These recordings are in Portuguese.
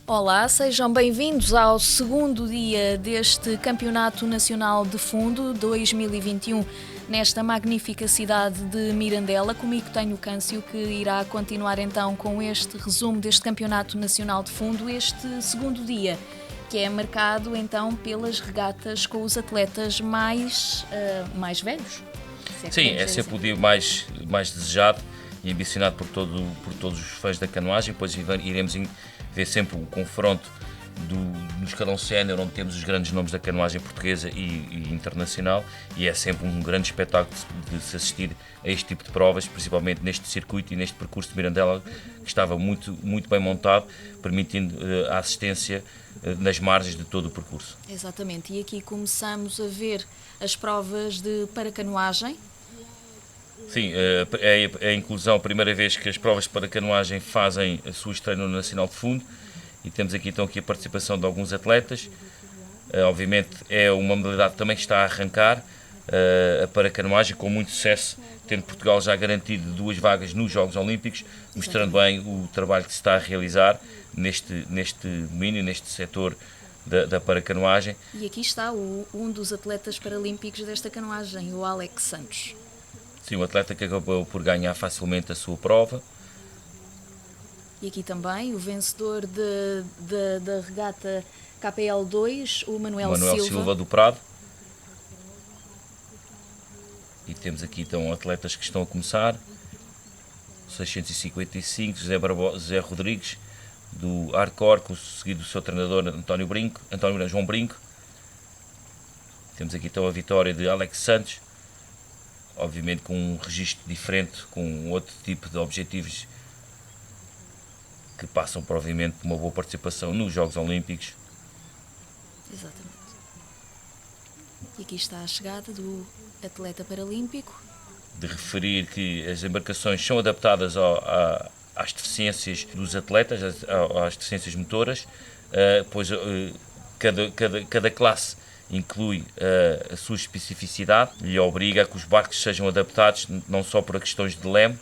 Olá, sejam bem-vindos ao segundo dia deste Campeonato Nacional de Fundo 2021 nesta magnífica cidade de Mirandela. Comigo tenho o Câncio, que irá continuar então com este resumo deste Campeonato Nacional de Fundo, este segundo dia, que é marcado então pelas regatas com os atletas mais velhos. Sim, é sempre o dia mais desejado e ambicionado por todos os fãs da canoagem, pois iremos ver sempre o confronto no escalão sénior, onde temos os grandes nomes da canoagem portuguesa e internacional, e é sempre um grande espetáculo de se assistir a este tipo de provas, principalmente neste circuito e neste percurso de Mirandela, que estava muito bem montado, permitindo a assistência nas margens de todo o percurso. Exatamente, e aqui começamos a ver as provas de paracanoagem. Sim, é a inclusão, a primeira vez que as provas de paracanoagem fazem a sua estreia no Nacional de Fundo, e temos aqui então a participação de alguns atletas. Obviamente é uma modalidade também que está a arrancar, a paracanoagem, com muito sucesso, tendo Portugal já garantido 2 vagas nos Jogos Olímpicos, mostrando bem o trabalho que se está a realizar neste domínio, neste setor da paracanoagem. E aqui está um dos atletas paralímpicos desta canoagem, o Alex Santos. Sim, o atleta que acabou por ganhar facilmente a sua prova. E aqui também o vencedor da regata KPL2, o Manuel Silva do Prado. E temos aqui então atletas que estão a começar. 655, José Rodrigues, do Arcor, seguido do seu treinador João Brinco. Temos aqui então a vitória de Alex Santos, obviamente com um registro diferente, com outro tipo de objetivos que passam provavelmente por uma boa participação nos Jogos Olímpicos. Exatamente. E aqui está a chegada do atleta paralímpico. De referir que as embarcações são adaptadas às deficiências dos atletas, às deficiências motoras, pois cada classe inclui a sua especificidade e obriga a que os barcos sejam adaptados não só por questões de leme,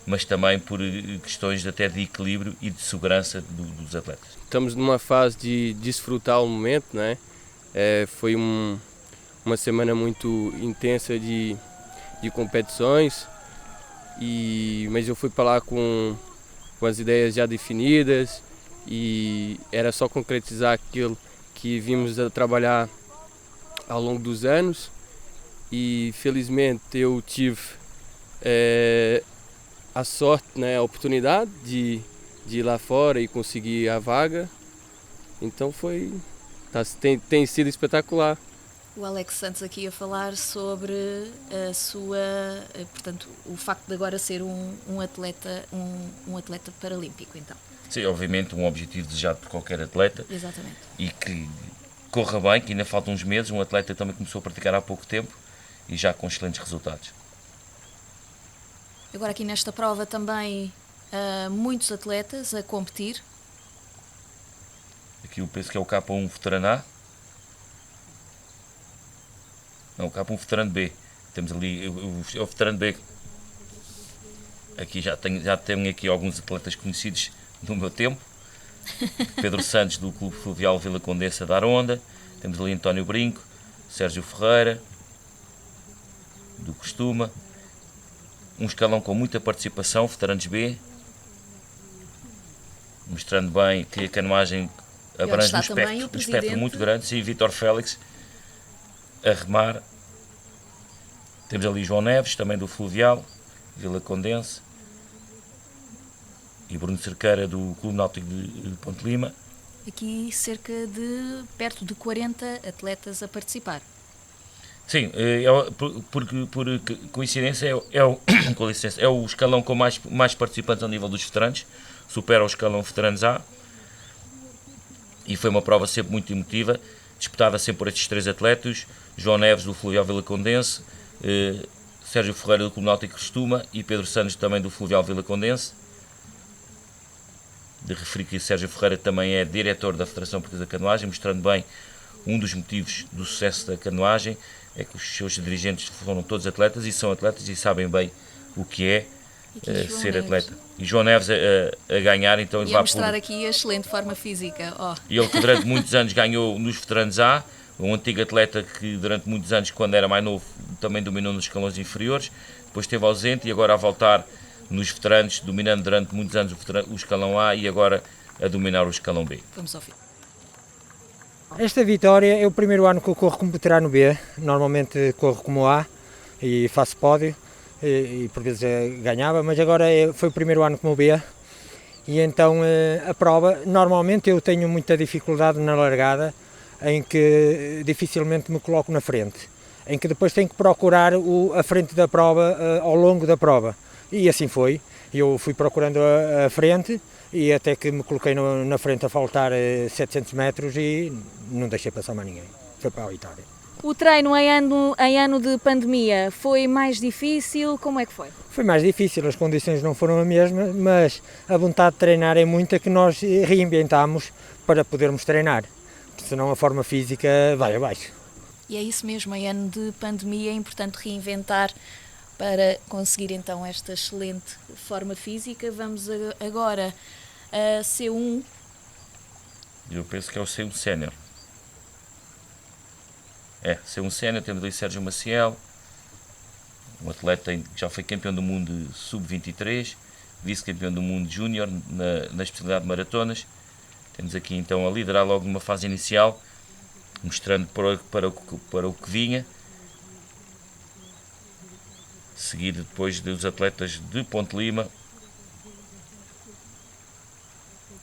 mas também por questões até de equilíbrio e de segurança dos atletas. Estamos numa fase de desfrutar o momento, né? Foi uma semana muito intensa de competições, mas eu fui para lá com as ideias já definidas e era só concretizar aquilo que vimos a trabalhar ao longo dos anos, e felizmente eu tive a sorte, né, a oportunidade de ir lá fora e conseguir a vaga. Então tem sido espetacular. O Alex Santos aqui a falar sobre portanto, o facto de agora ser um atleta paralímpico, então. Sim, obviamente um objetivo desejado por qualquer atleta. Exatamente. E que corra bem, que ainda faltam uns meses. Um atleta também começou a praticar há pouco tempo e já com excelentes resultados. Agora aqui nesta prova também muitos atletas a competir. Aqui eu penso que é o K1 Veterano. Não, o K1 Veterano B. Temos ali o Veterano B. Aqui já tenho aqui alguns atletas conhecidos do meu tempo. Pedro Santos, do Clube Fluvial Vila Condessa da Aronda. Temos ali António Brinco, Sérgio Ferreira, do Costuma. Um escalão com muita participação, Veteranos B, mostrando bem que a canoagem abrange um espectro muito grande. Sim, Vítor Félix a remar. Temos ali João Neves, também do Fluvial Vila Condense, e Bruno Cerqueira, do Clube Náutico de Ponte Lima. Aqui perto de 40 atletas a participar. Sim, por coincidência é o escalão com mais participantes ao nível dos veteranos, supera o escalão veteranos A, e foi uma prova sempre muito emotiva, disputada sempre por estes 3 atletas: João Neves, do Fluvial Vila Condense, Sérgio Ferreira, do Clube Náutico Costuma, e Pedro Santos, também do Fluvial Vila Condense. De referir que Sérgio Ferreira também é diretor da Federação Portuguesa de Canoagem, mostrando bem um dos motivos do sucesso da canoagem é que os seus dirigentes foram todos atletas e são atletas e sabem bem o que é ser Neves. atleta. E João Neves a ganhar, então ele E a vai mostrar por... aqui a excelente forma física. Oh. Ele que durante muitos anos ganhou nos veteranos A, um antigo atleta que durante muitos anos, quando era mais novo, também dominou nos escalões inferiores, depois esteve ausente e agora a voltar nos veteranos, dominando durante muitos anos o escalão A e agora a dominar o escalão B. Vamos ouvir. Esta vitória é o primeiro ano que eu corro como veterano B, normalmente corro como A e faço pódio e por vezes ganhava, mas agora foi o primeiro ano como B e então a prova, normalmente eu tenho muita dificuldade na largada, em que dificilmente me coloco na frente, em que depois tenho que procurar a frente da prova ao longo da prova e assim foi, eu fui procurando a frente e até que me coloquei na frente a faltar 700 metros e não deixei passar mais ninguém, foi para a vitória. O treino em ano de pandemia foi mais difícil? Como é que foi? Foi mais difícil, as condições não foram as mesmas, mas a vontade de treinar é muita que nós reinventámos para podermos treinar, porque senão a forma física vai abaixo. E é isso mesmo, em ano de pandemia é importante reinventar para conseguir então esta excelente forma física. Vamos agora a C1. Eu penso que é o C1 Sénior. C1 Sénior, temos ali Sérgio Maciel, um atleta que já foi campeão do mundo sub-23, vice-campeão do mundo júnior na especialidade de maratonas. Temos aqui então a liderar logo numa fase inicial, mostrando para o que vinha. Seguido depois dos atletas de Ponte Lima.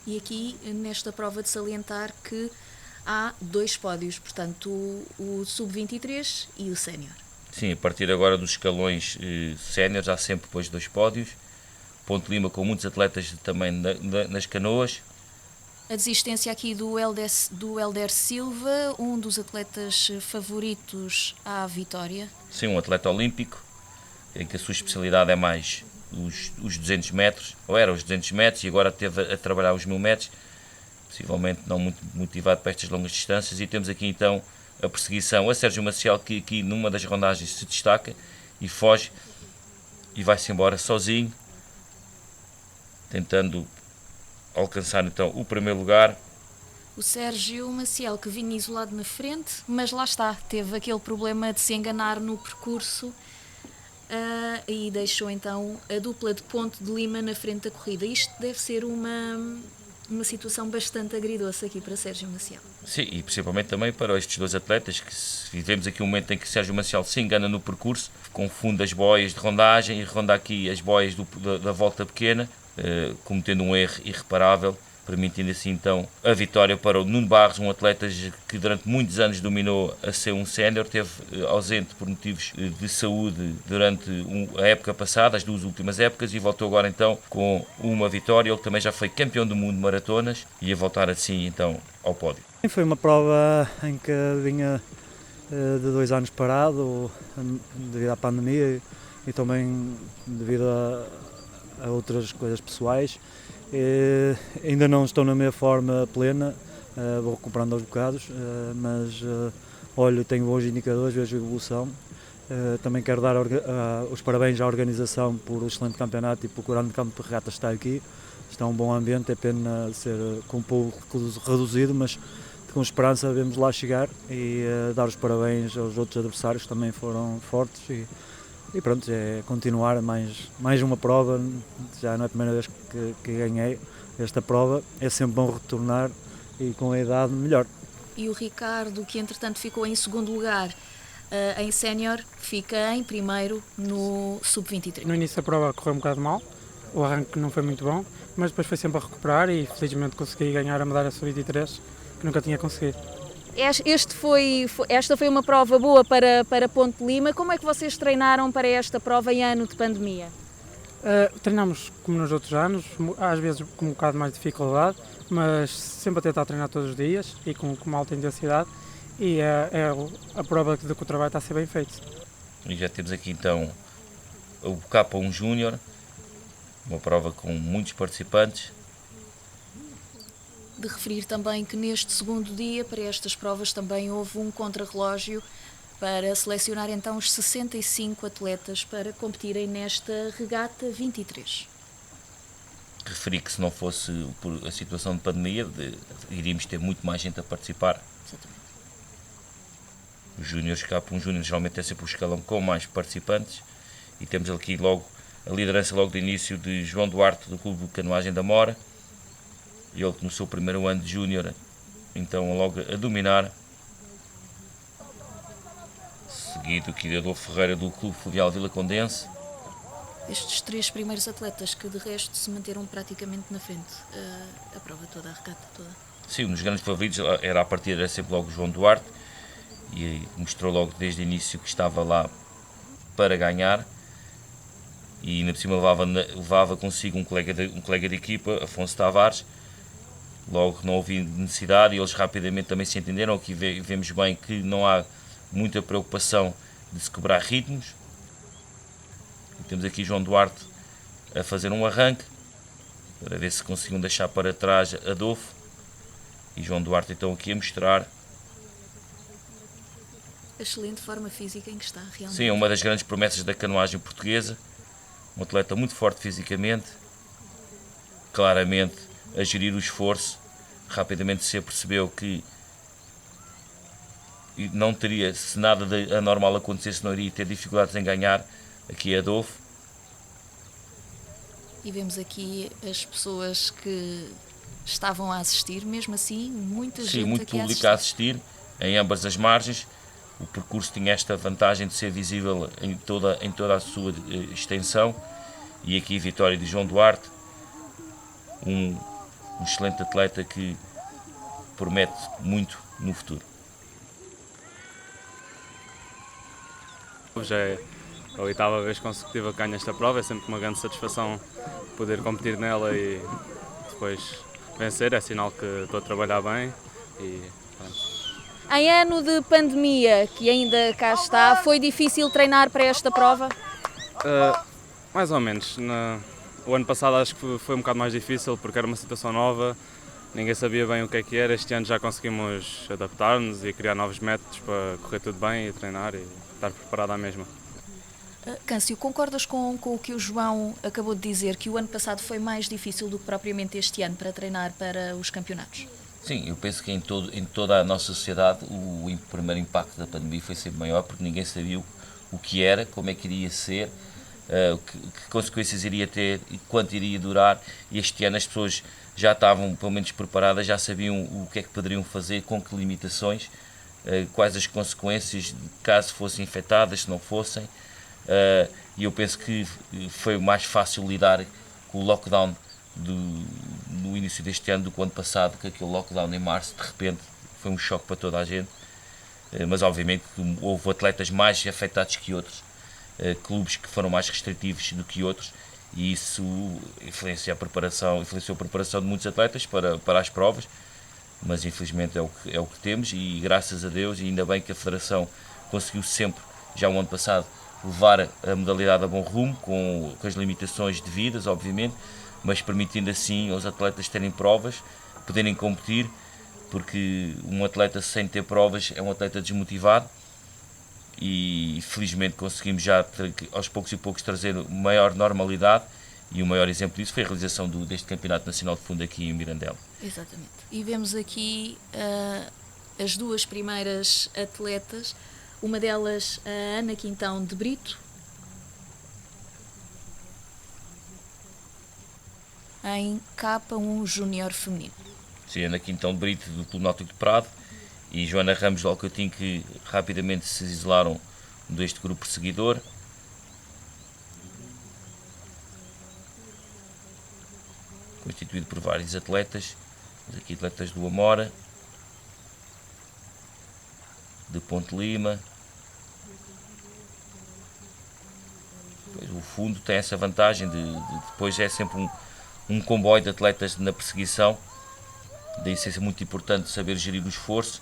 E aqui nesta prova de salientar que há 2 pódios, portanto o sub-23 e o sénior. Sim, a partir agora dos escalões séniores há sempre depois 2 pódios. Ponte Lima com muitos atletas também nas canoas. A desistência aqui do Helder Silva, um dos atletas favoritos à vitória. Sim, um atleta olímpico, em que a sua especialidade é mais os 200 metros, ou era os 200 metros, e agora esteve a trabalhar os 1000 metros, possivelmente não muito motivado para estas longas distâncias. E temos aqui então a perseguição a Sérgio Maciel, que aqui numa das rondagens se destaca e foge e vai-se embora sozinho, tentando alcançar então o primeiro lugar. O Sérgio Maciel, que vinha isolado na frente, mas lá está, teve aquele problema de se enganar no percurso e deixou então a dupla de Ponte de Lima na frente da corrida. Isto deve ser uma situação bastante agridoce aqui para Sérgio Maciel. Sim, e principalmente também para estes 2 atletas, que vivemos aqui um momento em que Sérgio Maciel se engana no percurso, confunde as boias de rondagem e ronda aqui as boias da volta pequena, cometendo um erro irreparável, permitindo assim então a vitória para o Nuno Barros, um atleta que durante muitos anos dominou a C1 Sénior, esteve ausente por motivos de saúde durante a época passada, as 2 últimas épocas, e voltou agora então com uma vitória. Ele também já foi campeão do mundo de maratonas e a voltar assim então ao pódio. Foi uma prova em que vinha de 2 anos parado devido à pandemia e também devido a outras coisas pessoais. Ainda não estou na minha forma plena, vou recuperando aos bocados, mas olho, tenho bons indicadores, vejo a evolução. Também quero dar os parabéns à organização por o excelente campeonato e por o grande campo de regatas estar aqui. Está um bom ambiente, é pena ser com um público reduzido, mas com esperança devemos lá chegar e dar os parabéns aos outros adversários que também foram fortes. E pronto, é continuar mais uma prova, já não é a primeira vez que ganhei esta prova, é sempre bom retornar e com a idade melhor. E o Ricardo, que entretanto ficou em segundo lugar em sénior, fica em primeiro no sub-23. No início da prova correu um bocado mal, o arranque não foi muito bom, mas depois foi sempre a recuperar e felizmente consegui ganhar a medalha sub-23, que nunca tinha conseguido. Esta foi uma prova boa para Ponte de Lima. Como é que vocês treinaram para esta prova em ano de pandemia? Treinamos como nos outros anos, às vezes com um bocado mais de dificuldade, mas sempre a tentar treinar todos os dias e com uma alta intensidade, e é a prova de que o trabalho está a ser bem feito. E já temos aqui então o K1 Júnior, uma prova com muitos participantes. De referir também que neste segundo dia, para estas provas, também houve um contrarrelógio para selecionar então os 65 atletas para competirem nesta regata 23. Referi que se não fosse por a situação de pandemia, iríamos ter muito mais gente a participar. Exatamente. Os júniores, um júnior geralmente é sempre o escalão com mais participantes, e temos aqui logo a liderança logo de início de João Duarte, do Clube de Canoagem da Mora. Ele que no seu primeiro ano de júnior, então logo a dominar. Seguido aqui de Adolfo Ferreira, do Clube Fluvial Vila Condense. Estes 3 primeiros atletas que de resto se manteram praticamente na frente, a prova toda, a regata toda. Sim, um dos grandes favoritos era a partida, era sempre logo João Duarte, e mostrou logo desde o início que estava lá para ganhar, e ainda por cima levava consigo um colega de equipa, Afonso Tavares. Logo não houve necessidade, e eles rapidamente também se entenderam. Aqui vemos bem que não há muita preocupação de se quebrar ritmos. E temos aqui João Duarte a fazer um arranque para ver se conseguiam deixar para trás Adolfo, e João Duarte então aqui a mostrar. A excelente forma física em que está, realmente. Sim, é uma das grandes promessas da canoagem portuguesa, um atleta muito forte fisicamente, claramente a gerir o esforço. Rapidamente se apercebeu que não teria, se nada de anormal acontecesse, não iria ter dificuldades em ganhar. Aqui é Adolfo. E vemos aqui as pessoas que estavam a assistir, mesmo assim, muita gente muito aqui público a assistir em ambas as margens. O percurso tinha esta vantagem de ser visível em toda a sua extensão. E aqui a vitória de João Duarte, um excelente atleta que promete muito no futuro. Já é a 8ª vez consecutiva que ganho esta prova, é sempre uma grande satisfação poder competir nela e depois vencer, é sinal que estou a trabalhar bem e pronto. Em ano de pandemia, que ainda cá está, foi difícil treinar para esta prova? Mais ou menos. O ano passado acho que foi um bocado mais difícil porque era uma situação nova, ninguém sabia bem o que é que era. Este ano já conseguimos adaptar-nos e criar novos métodos para correr tudo bem e treinar e estar preparado à mesma. Câncio, concordas com o que o João acabou de dizer, que o ano passado foi mais difícil do que propriamente este ano para treinar para os campeonatos? Sim, eu penso que em toda a nossa sociedade o primeiro impacto da pandemia foi sempre maior, porque ninguém sabia o que era, como é que iria ser, que consequências iria ter e quanto iria durar. E este ano as pessoas já estavam pelo menos preparadas, já sabiam o que é que poderiam fazer, com que limitações, quais as consequências caso fossem infectadas, se não fossem. E eu penso que foi mais fácil lidar com o lockdown no início deste ano do que o ano passado, que aquele lockdown em março de repente foi um choque para toda a gente. Mas obviamente houve atletas mais afetados que outros, clubes que foram mais restritivos do que outros, e isso influenciou a preparação de muitos atletas para as provas. Mas infelizmente é o que temos, e graças a Deus, e ainda bem que a Federação conseguiu sempre, já o ano passado, levar a modalidade a bom rumo, com as limitações devidas, obviamente, mas permitindo assim aos atletas terem provas, poderem competir, porque um atleta sem ter provas é um atleta desmotivado, e felizmente conseguimos já aos poucos e poucos trazer maior normalidade, e o maior exemplo disso foi a realização deste Campeonato Nacional de Fundo aqui em Mirandela. Exatamente. E vemos aqui as duas primeiras atletas, uma delas a Ana Quintão de Brito, em K1 Júnior Feminino. Sim, Ana Quintão de Brito, do Clube Náutico de Prado, e Joana Ramos de Alcoutinho, que rapidamente se isolaram deste grupo perseguidor. Constituído por vários atletas, aqui atletas do Amora, de Ponte Lima. O fundo tem essa vantagem depois é sempre um comboio de atletas na perseguição, daí ser muito importante saber gerir o esforço,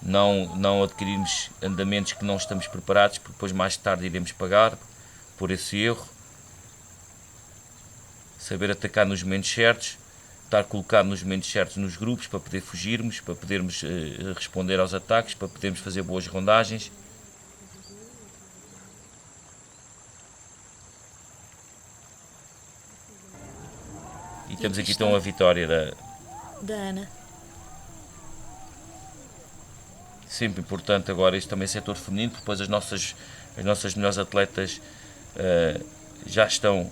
não adquirirmos andamentos que não estamos preparados, porque depois mais tarde iremos pagar por esse erro. Saber atacar nos momentos certos, estar colocado nos momentos certos nos grupos para poder fugirmos, para podermos responder aos ataques, para podermos fazer boas rondagens. Temos aqui então a vitória da Ana. Sempre importante agora este também setor feminino, porque depois as nossas melhores atletas já estão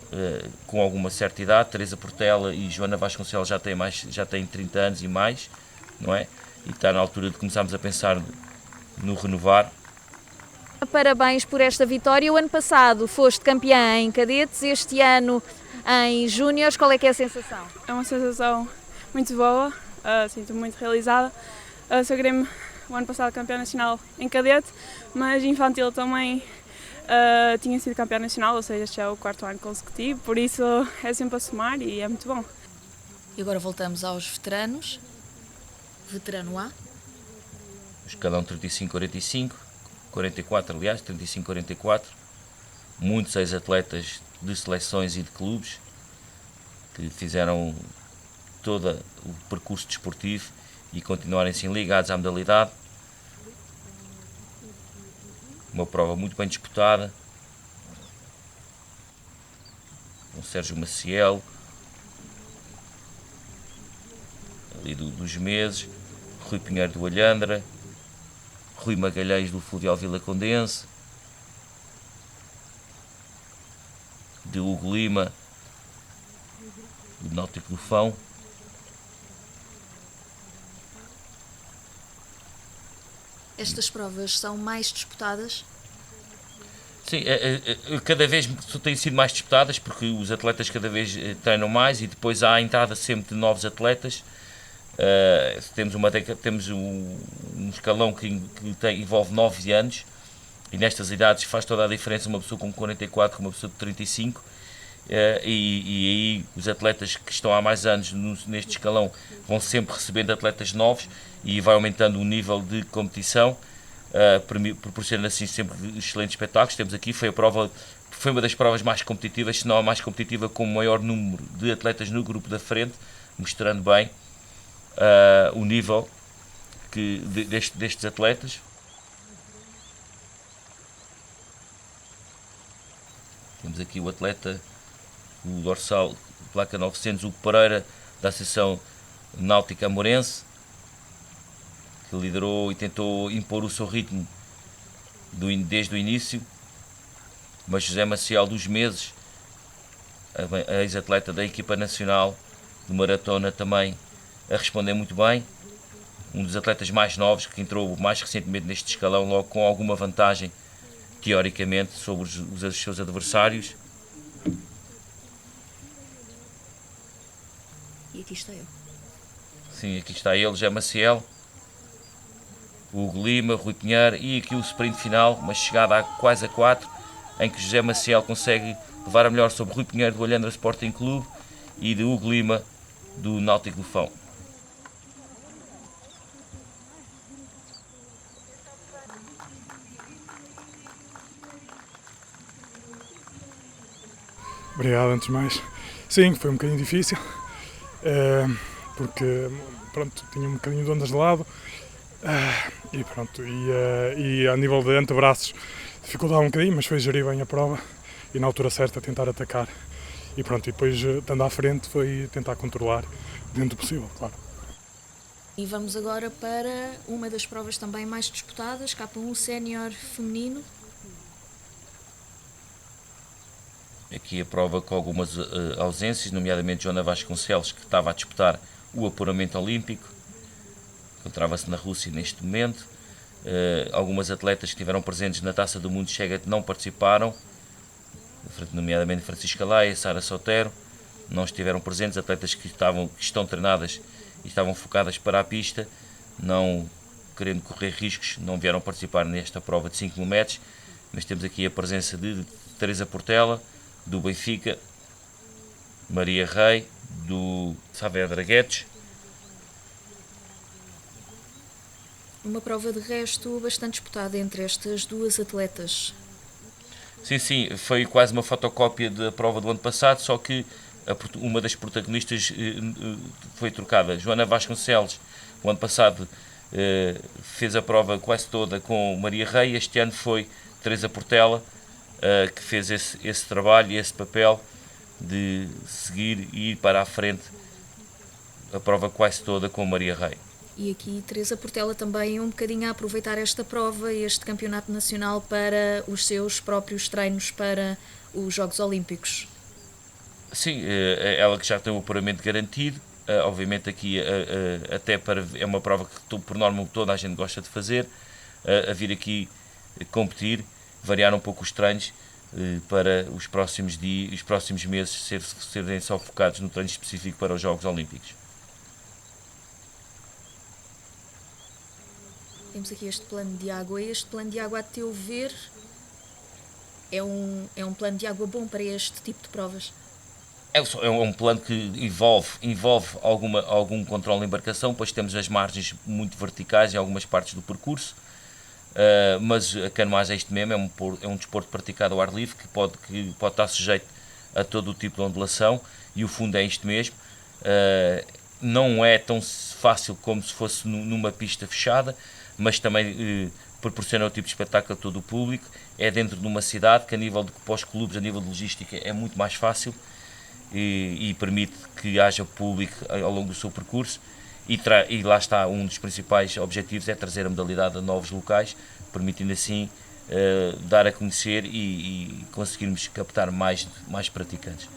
com alguma certa idade. Teresa Portela e Joana Vasconcelos já têm 30 anos e mais, não é? E está na altura de começarmos a pensar no renovar. Parabéns por esta vitória. O ano passado foste campeã em cadetes, este ano em júniores. Qual é que é a sensação? É uma sensação muito boa, sinto-me muito realizada. Sagrei-me o ano passado campeã nacional em cadete, mas infantil também tinha sido campeã nacional, ou seja, este é o 4º ano consecutivo, por isso é sempre a somar e é muito bom. E agora voltamos aos veteranos. Veterano A. Escalão 35-45, 44 aliás, 35-44. Muitos ex-atletas de seleções e de clubes que fizeram todo o percurso desportivo e continuarem assim ligados à modalidade. Uma prova muito bem disputada. Com Sérgio Maciel, ali dos meses, Rui Pinheiro do Alhandra, Rui Magalhães do Fluvial Vila Condense, de Hugo Lima, do Náutico do Fão. Estas provas são mais disputadas? Sim, cada vez têm sido mais disputadas porque os atletas cada vez treinam mais e depois há a entrada sempre de novos atletas. Temos um escalão que envolve 9 anos e nestas idades faz toda a diferença uma pessoa com 44 com uma pessoa de 35 e aí os atletas que estão há mais anos neste escalão vão sempre recebendo atletas novos e vai aumentando o nível de competição, proporcionando assim sempre excelentes espetáculos. Temos aqui, foi uma das provas mais competitivas, se não a mais competitiva, com o maior número de atletas no grupo da frente, mostrando bem o nível destes atletas. Temos aqui o atleta, o dorsal, placa 900, Hugo Pereira, da Associação Náutica Amorense, que liderou e tentou impor o seu ritmo desde o início. Mas José Maciel dos Meses, a ex-atleta da equipa nacional de maratona, também a responder muito bem. Um dos atletas mais novos que entrou mais recentemente neste escalão, logo com alguma vantagem, teoricamente, sobre os seus adversários. E aqui está eu. Sim, aqui está ele, José Maciel, Hugo Lima, Rui Pinheiro e aqui o sprint final, uma chegada quase a 4, em que José Maciel consegue levar a melhor sobre Rui Pinheiro do Alhandra Sporting Clube e de Hugo Lima do Náutico do Fão. Obrigado, antes de mais. Sim, foi um bocadinho difícil, porque pronto, tinha um bocadinho de ondas de lado e pronto, e a nível de antebraços dificultava um bocadinho, mas foi gerir bem a prova e na altura certa tentar atacar e pronto, e depois estando à frente foi tentar controlar dentro do possível, claro. E vamos agora para uma das provas também mais disputadas, K1 Sénior Feminino. Aqui a prova com algumas ausências, nomeadamente Joana Vasconcelos, que estava a disputar o apuramento olímpico, encontrava-se na Rússia neste momento. Algumas atletas que estiveram presentes na Taça do Mundo Chega não participaram, nomeadamente Francisca Laia, Sara Sotero, não estiveram presentes. Atletas que estão treinadas e estavam focadas para a pista, não querendo correr riscos, não vieram participar nesta prova de 5 km, mas temos aqui a presença de Teresa Portela, do Benfica, Maria Rei, do Saavedra Guedes. Uma prova de resto bastante disputada entre estas duas atletas. Sim, foi quase uma fotocópia da prova do ano passado, só que uma das protagonistas foi trocada. Joana Vasconcelos, o ano passado, fez a prova quase toda com Maria Rei. Este ano foi Teresa Portela que fez esse trabalho e esse papel de seguir e ir para a frente a prova quase toda com a Maria Rei. E aqui Teresa Portela também um bocadinho a aproveitar esta prova, este campeonato nacional, para os seus próprios treinos para os Jogos Olímpicos. Sim, ela que já tem o apuramento garantido, obviamente aqui até é uma prova que por norma toda a gente gosta de fazer, a vir aqui competir, variar um pouco os treinos para os próximos dias, os próximos meses serem só focados no treino específico para os Jogos Olímpicos. Temos aqui este plano de água. Este plano de água, a teu ver, é um plano de água bom para este tipo de provas? É um plano que envolve algum controle de embarcação, pois temos as margens muito verticais em algumas partes do percurso, mas a canoagem é isto mesmo, é um desporto praticado ao ar livre que pode estar sujeito a todo o tipo de ondulação, e o fundo é isto mesmo. Não é tão fácil como se fosse numa pista fechada, mas também proporciona o tipo de espetáculo a todo o público. É dentro de uma cidade que, para os clubes, a nível de logística, é muito mais fácil e permite que haja público ao longo do seu percurso. E lá está, um dos principais objetivos é trazer a modalidade a novos locais, permitindo assim dar a conhecer e conseguirmos captar mais praticantes.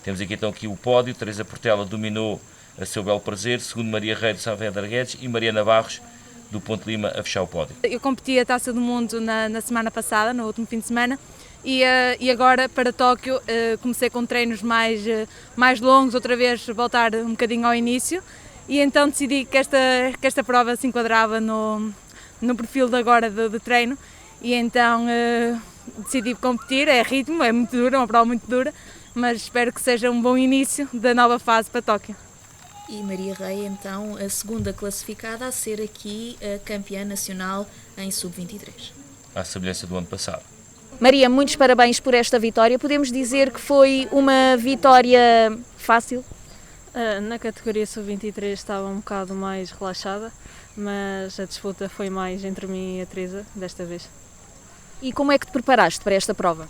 Temos aqui então o pódio. Teresa Portela dominou a seu belo prazer, segundo Maria Rei de Saavedra Guedes e Mariana Barros do Ponte Lima a fechar o pódio. Eu competi a Taça do Mundo na semana passada, no último fim de semana, e agora para Tóquio comecei com treinos mais longos, outra vez voltar um bocadinho ao início, e então decidi que esta prova se enquadrava no perfil de agora de treino, e então decidi competir. É ritmo, é muito dura, é uma prova muito dura, mas espero que seja um bom início da nova fase para Tóquio. E Maria Rei, então, a segunda classificada a ser aqui a campeã nacional em sub-23. À semelhança do ano passado. Maria, muitos parabéns por esta vitória. Podemos dizer que foi uma vitória fácil? Na categoria sub-23 estava um bocado mais relaxada, mas a disputa foi mais entre mim e a Teresa desta vez. E como é que te preparaste para esta prova?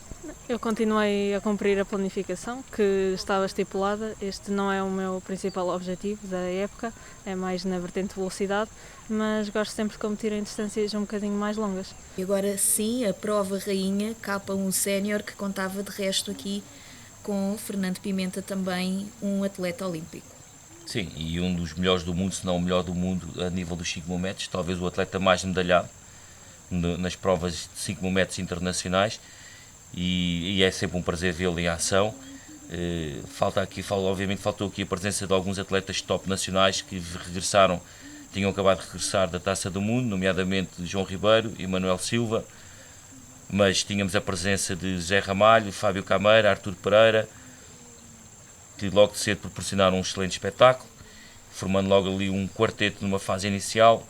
Eu continuei a cumprir a planificação que estava estipulada. Este não é o meu principal objetivo da época, é mais na vertente de velocidade, mas gosto sempre de competir em distâncias um bocadinho mais longas. E agora sim, a prova rainha, K1 Sénior, que contava de resto aqui com Fernando Pimenta, também um atleta olímpico. Sim, e um dos melhores do mundo, se não o melhor do mundo a nível dos 5 mil metros, talvez o atleta mais medalhado nas provas de 5 mil metros internacionais, e é sempre um prazer vê-lo em ação. Obviamente faltou aqui a presença de alguns atletas top nacionais que tinham acabado de regressar da Taça do Mundo, nomeadamente João Ribeiro e Manuel Silva, mas tínhamos a presença de Zé Ramalho, Fábio Cameira, Artur Pereira, que logo de cedo proporcionaram um excelente espetáculo, formando logo ali um quarteto numa fase inicial,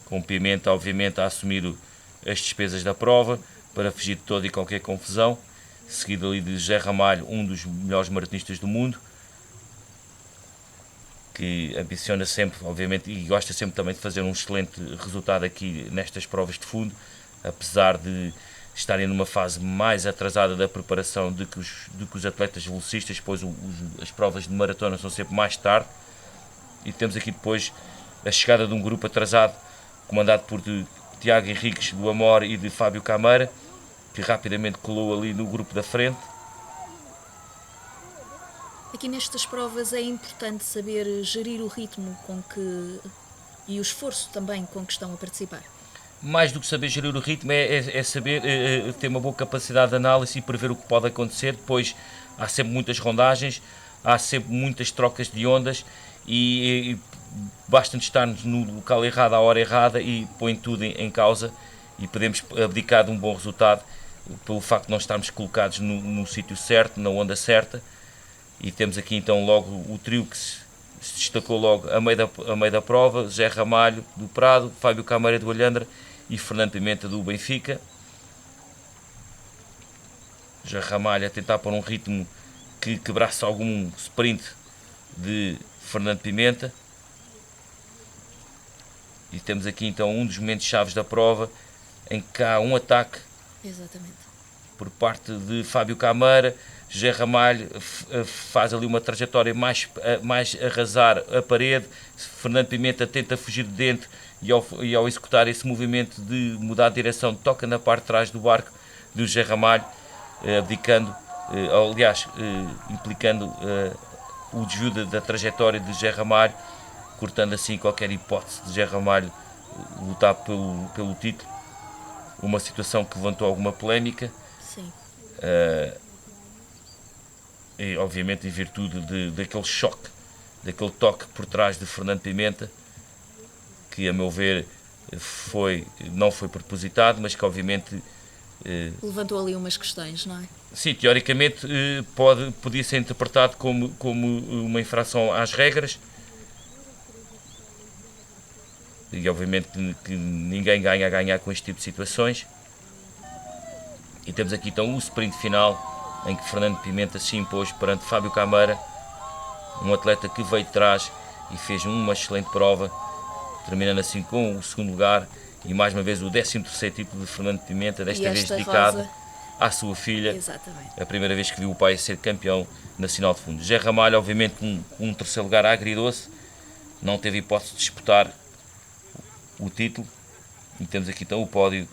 com Pimenta obviamente a assumir as despesas da prova para fugir de toda e qualquer confusão, seguido ali de José Ramalho, um dos melhores maratonistas do mundo, que ambiciona sempre, obviamente, e gosta sempre também de fazer um excelente resultado aqui nestas provas de fundo, apesar de estarem numa fase mais atrasada da preparação do que os atletas velocistas, pois as provas de maratona são sempre mais tarde, e temos aqui depois a chegada de um grupo atrasado, comandado por Tiago Henriques do Amor e de Fábio Cameira, que rapidamente colou ali no grupo da frente. Aqui nestas provas é importante saber gerir o ritmo e o esforço também com que estão a participar. Mais do que saber gerir o ritmo é saber ter uma boa capacidade de análise e prever o que pode acontecer. Depois há sempre muitas rondagens, há sempre muitas trocas de ondas e basta-nos estarmos no local errado, à hora errada, e põe tudo em causa, e podemos abdicar de um bom resultado pelo facto de não estarmos colocados no sítio certo, na onda certa. E temos aqui então logo o trio que se destacou logo a meio da prova: José Ramalho do Prado, Fábio Cameira do Alhandra e Fernando Pimenta do Benfica. José Ramalho a tentar pôr um ritmo que quebrasse algum sprint de Fernando Pimenta. E temos aqui então um dos momentos chaves da prova, em que há um ataque por parte de Fábio Camara. José Ramalho faz ali uma trajetória mais arrasar a parede. Fernando Pimenta tenta fugir de dentro e ao executar esse movimento de mudar de direção, toca na parte de trás do barco do José Ramalho, implicando o desvio da trajetória de José Ramalho, cortando assim qualquer hipótese de José Ramalho lutar pelo título. Uma situação que levantou alguma polémica. Sim. E obviamente em virtude daquele choque, daquele toque por trás de Fernando Pimenta, que a meu ver não foi propositado, mas que obviamente levantou ali umas questões, não é? Sim, teoricamente podia ser interpretado como uma infração às regras, e obviamente que ninguém ganha a ganhar com este tipo de situações. E temos aqui então o sprint final, em que Fernando Pimenta se impôs perante Fábio Camara, um atleta que veio de trás e fez uma excelente prova, terminando assim com o segundo lugar e mais uma vez o 13º título de Fernando Pimenta, desta vez dedicado à sua filha. Exatamente. A primeira vez que viu o pai ser campeão nacional de fundo. José Ramalho, obviamente, um terceiro lugar agridoce, não teve hipótese de disputar o título, e temos aqui então o pódio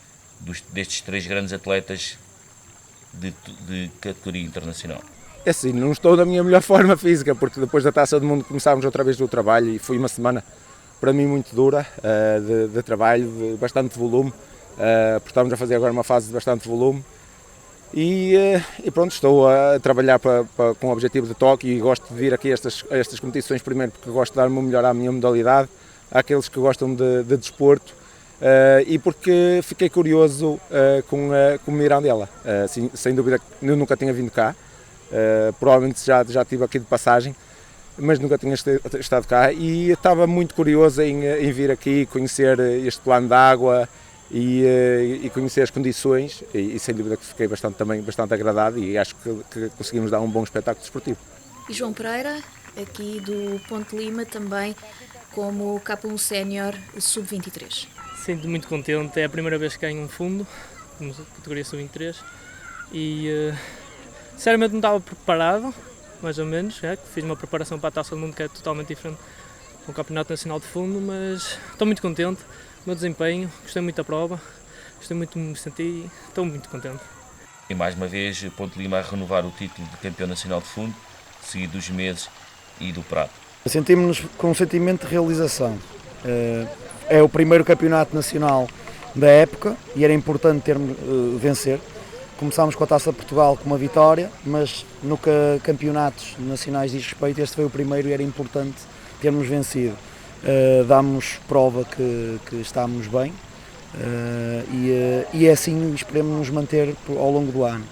destes 3 grandes atletas de categoria internacional. É assim, não estou na minha melhor forma física, porque depois da Taça do Mundo começámos outra vez do trabalho e foi uma semana para mim muito dura, de trabalho, de bastante volume, porque estamos a fazer agora uma fase de bastante volume e pronto, estou a trabalhar com o objetivo de Tóquio e gosto de vir aqui a estas competições primeiro porque gosto de dar o meu melhor à minha modalidade, àqueles que gostam de desporto, e porque fiquei curioso com Mirandela. Sem dúvida, eu nunca tinha vindo cá, provavelmente já estive aqui de passagem, mas nunca tinha estado cá e estava muito curioso em vir aqui, conhecer este plano de água e conhecer as condições e sem dúvida que fiquei bastante agradado e acho que conseguimos dar um bom espetáculo desportivo. E João Pereira, aqui do Ponte Lima, também como K1 Sénior Sub-23. Sinto-me muito contente, é a primeira vez que ganho um fundo, como categoria Sub-23, e sinceramente não estava preparado, mais ou menos, que fiz uma preparação para a Taça do Mundo que é totalmente diferente do Campeonato Nacional de Fundo, mas estou muito contente, o meu desempenho, gostei muito da prova, gostei muito de me sentir, estou muito contente. E mais uma vez, Ponte Lima a renovar o título de campeão nacional de fundo, seguido dos Meses e do Prado. Sentimos-nos com um sentimento de realização. É o primeiro campeonato nacional da época e era importante vencer. Começámos com a Taça de Portugal com uma vitória, mas no que campeonatos nacionais diz respeito, este foi o primeiro e era importante termos vencido. Dámos prova que estamos bem e assim esperemos nos manter ao longo do ano.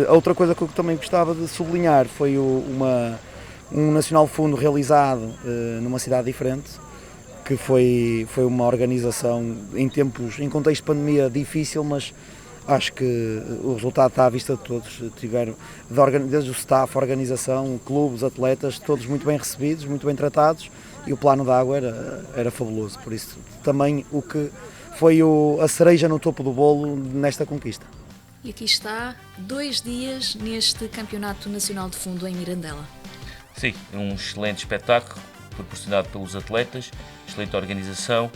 Outra coisa que eu também gostava de sublinhar foi um Nacional de Fundo realizado numa cidade diferente, que foi uma organização em contexto de pandemia difícil, mas acho que o resultado está à vista de todos. Tiveram, desde o staff, a organização, clubes, atletas, todos muito bem recebidos, muito bem tratados e o plano de água era fabuloso. Por isso, também o que foi a cereja no topo do bolo nesta conquista. E aqui está, 2 dias neste Campeonato Nacional de Fundo em Mirandela. Sim, um excelente espetáculo proporcionado pelos atletas, excelente organização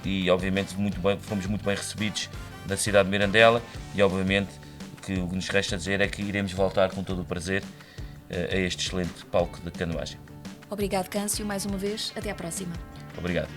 e obviamente fomos muito bem recebidos na cidade de Mirandela e obviamente que o que nos resta dizer é que iremos voltar com todo o prazer a este excelente palco de canoagem. Obrigado, Câncio, mais uma vez. Até à próxima. Obrigado.